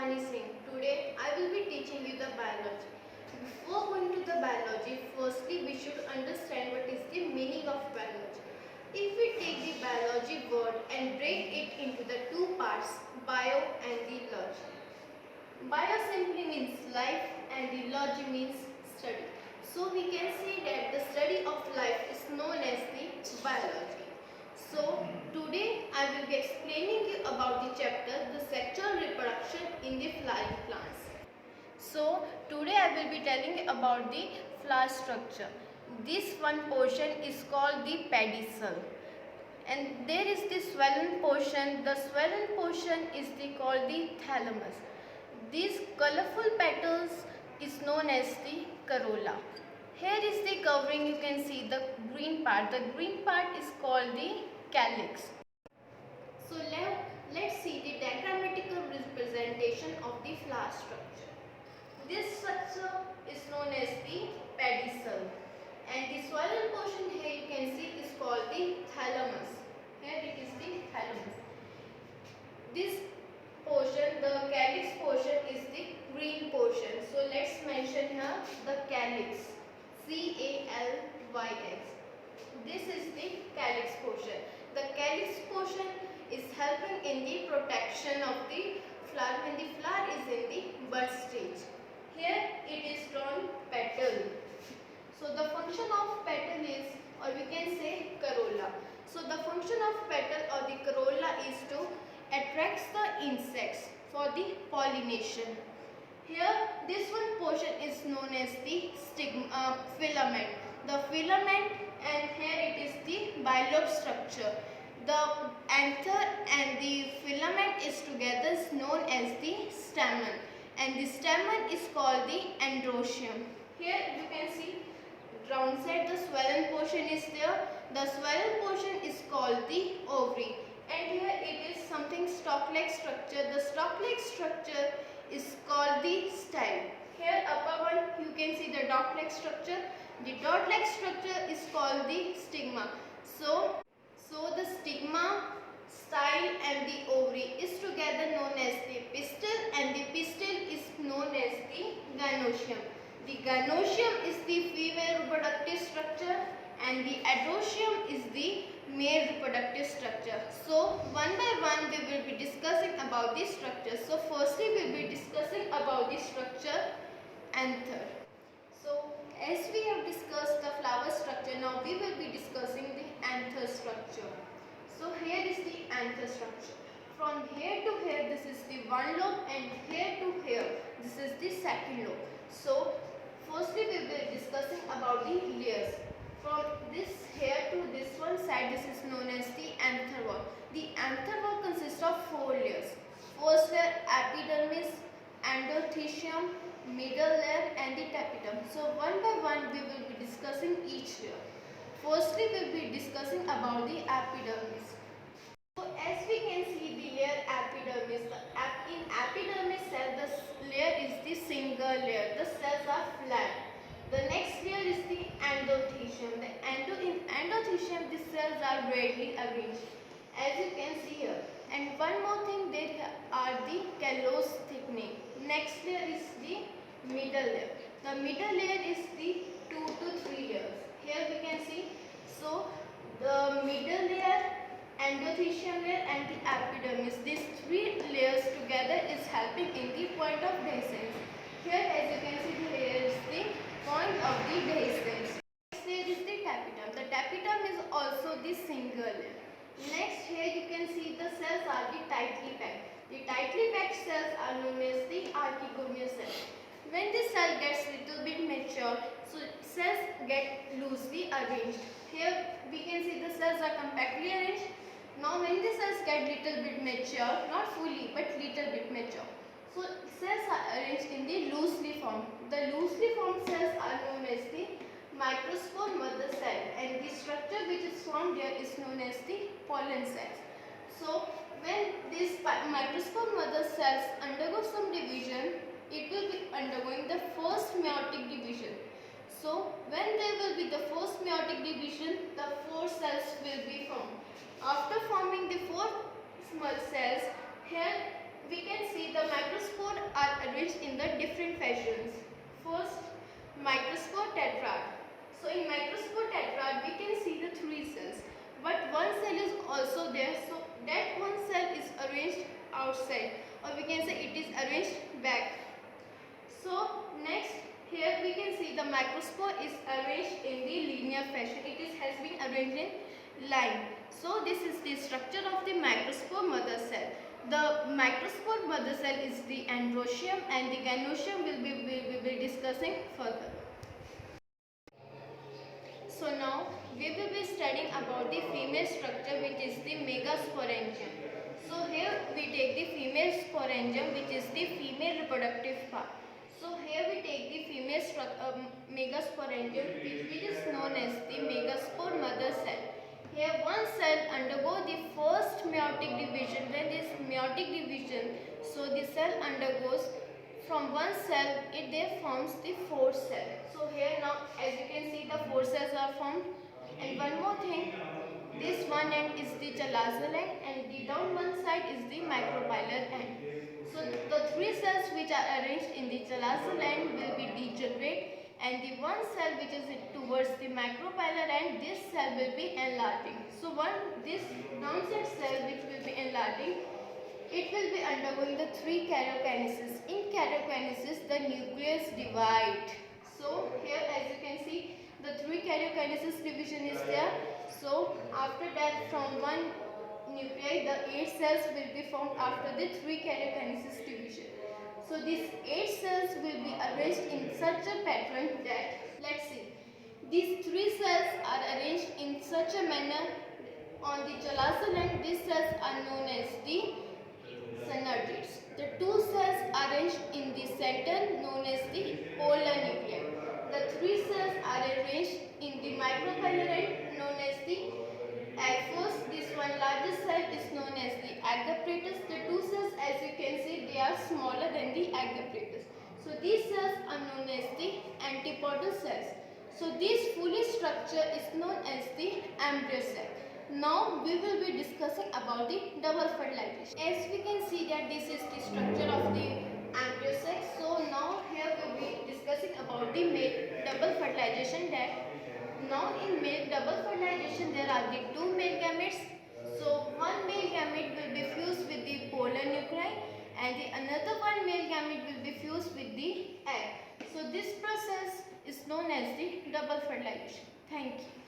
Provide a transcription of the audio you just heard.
Bhavani Singh. Today I will be teaching you the biology. Before going to the biology, firstly we should understand what is the meaning of biology. If we take the biology word and break it into the two parts, bio and the logy. Bio simply means life and the logy means study. So we can say that the study of life is known as the biology. So today I will be explaining you about the chapter the sexual reproduction in the flowering plants. So today I will be telling you about the flower structure. This one portion is called the pedicel. And there is the swollen portion. The swollen portion is called the thalamus. These colorful petals is known as the corolla. Here is the covering, you can see the green part. The green part is called the calyx. So let's see the diagrammatical representation of the flower structure. This structure is known as the pedicel. And the swollen portion here you can see is called the thalamus. Here it is the thalamus. This portion, the calyx portion is the green portion. So let's mention here the calyx. C-A-L-Y-X. This is the calyx portion. The calyx portion is helping in the protection of the flower when the flower is in the bud stage. Here it is drawn petal. So the function of petal is, or we can say corolla. So the function of petal or the corolla is to attract the insects for the pollination. Here this one portion is known as the filament. The filament, and here it is the bilobe structure. The anther and the filament is together is known as the stamen, and the stamen is called the androecium. Here you can see round side the swollen portion is there. The swollen portion is called the ovary, and here it is something stalk-like structure. The stalk-like structure is called the style. Here upper one you can see the dot-like structure. The dot-like structure is called the stigma. So the stigma, style and the ovary is together known as the pistil, and the pistil is known as the gynoecium. The gynoecium is the female reproductive structure and the androecium is the male reproductive structure. So one by one we will be discussing about the structure. So firstly we will be discussing about the structure anther. So as we have discussed the flower structure, now we will be discussing the anther structure. So here is the anther structure. From here to here this is the one lobe, and here to here this is the second lobe. So firstly we will be discussing about the layers. From this here to this one side this is known as the anther wall. The anther wall consists of 4 layers. First layer epidermis, endothecium, middle layer and the tapetum. So one by one we will be discussing each layer. Firstly we will be discussing about the epidermis. So as we can see the layer epidermis, in epidermis cell the layer is the single layer. The cells are flat. The next layer is the endothecium. In endothecium the cells are rarely arranged, as you can see here. And one more thing, there are the callose thickening. Next layer is the middle layer. The middle layer is the 2 to 3 layers. Here we can see. So the middle layer, endothecium layer and the epidermis, these 3 layers together is helping in the point of dehiscence. Here as you can see here is the point of the dehiscence. Next layer is the tapetum. The tapetum is also the single layer. Next here you can see the cells are the tightly packed. The tightly packed cells are known as the archegonial cells. When the cell gets little bit mature, so cells get loosely arranged. Here we can see the cells are compactly arranged. Now when the cells get little bit mature, not fully but little bit mature, so cells are arranged in the loosely formed. The loosely formed cells are known as the microspore mother cell, and the structure which is formed here is known as the pollen cells. So when these microspore mother cells undergo some division, it will be undergoing the first meiotic division. So when there will be the first meiotic division, the 4 cells will be formed. After forming the 4 small cells, here we can see the microspore are arranged in the different fashions. First, microspore tetrad. So in microspore tetrad we can see the 3 cells, but one cell is also there, so that one cell is arranged outside, or we can say it is arranged back. So next, here we can see the microspore is arranged in the linear fashion. Has been arranged in line. So this is the structure of the microspore mother cell. The microspore mother cell is the androecium, and the gynocium we will be discussing further. So now we will be studying about the female structure, which is the megasporangium. So here we take the female sporangium, which is the female reproductive part. So here we take the female megasporangium, which is known as the megaspore mother cell. Here one cell undergo the first meiotic division. When this meiotic division, so the cell undergoes from one cell, it there forms the 4 cell. So here now, as you can see, the 4 cells are formed. And one more thing, this one end is the chalazal end, and the down one side is the micropylar end. So the 3 cells which are arranged in the chalazal end will be degenerate, and the one cell which is towards the micropylar end, this cell will be enlarging. So this downside cell which will be enlarging, it will be undergoing the 3 karyokinesis. In karyokinesis, the nucleus divide. So here, as you can see, the 3 karyokinesis division is there. So after that, from one nuclei, the 8 cells will be formed after the 3 karyokinesis division. So these 8 cells will be arranged in such a pattern that, let's see, these 3 cells are arranged in such a manner on the chalazal end. These cells are known as the synergids. The 2 cells arranged in the center known as the polar nuclei. The 3 cells are arranged in the micropylar end known as the aphos. This one largest cell is known as the agapratus. The 2 cells, as you can see, they are smaller than the agapratus. So these cells are known as the antipodal cells. So this fully structure is known as the embryo cell. Now we will be discussing about the double fertilization. As we can see that this is the structure of the embryo cell. So now here we will be discussing about the male double fertilization. That now in male double fertilization there are the 2 male gametes. So one male gamete will be fused with the polar nuclei, and the another one male gamete will be fused with the egg. So this process is known as the double fertilization. Thank you.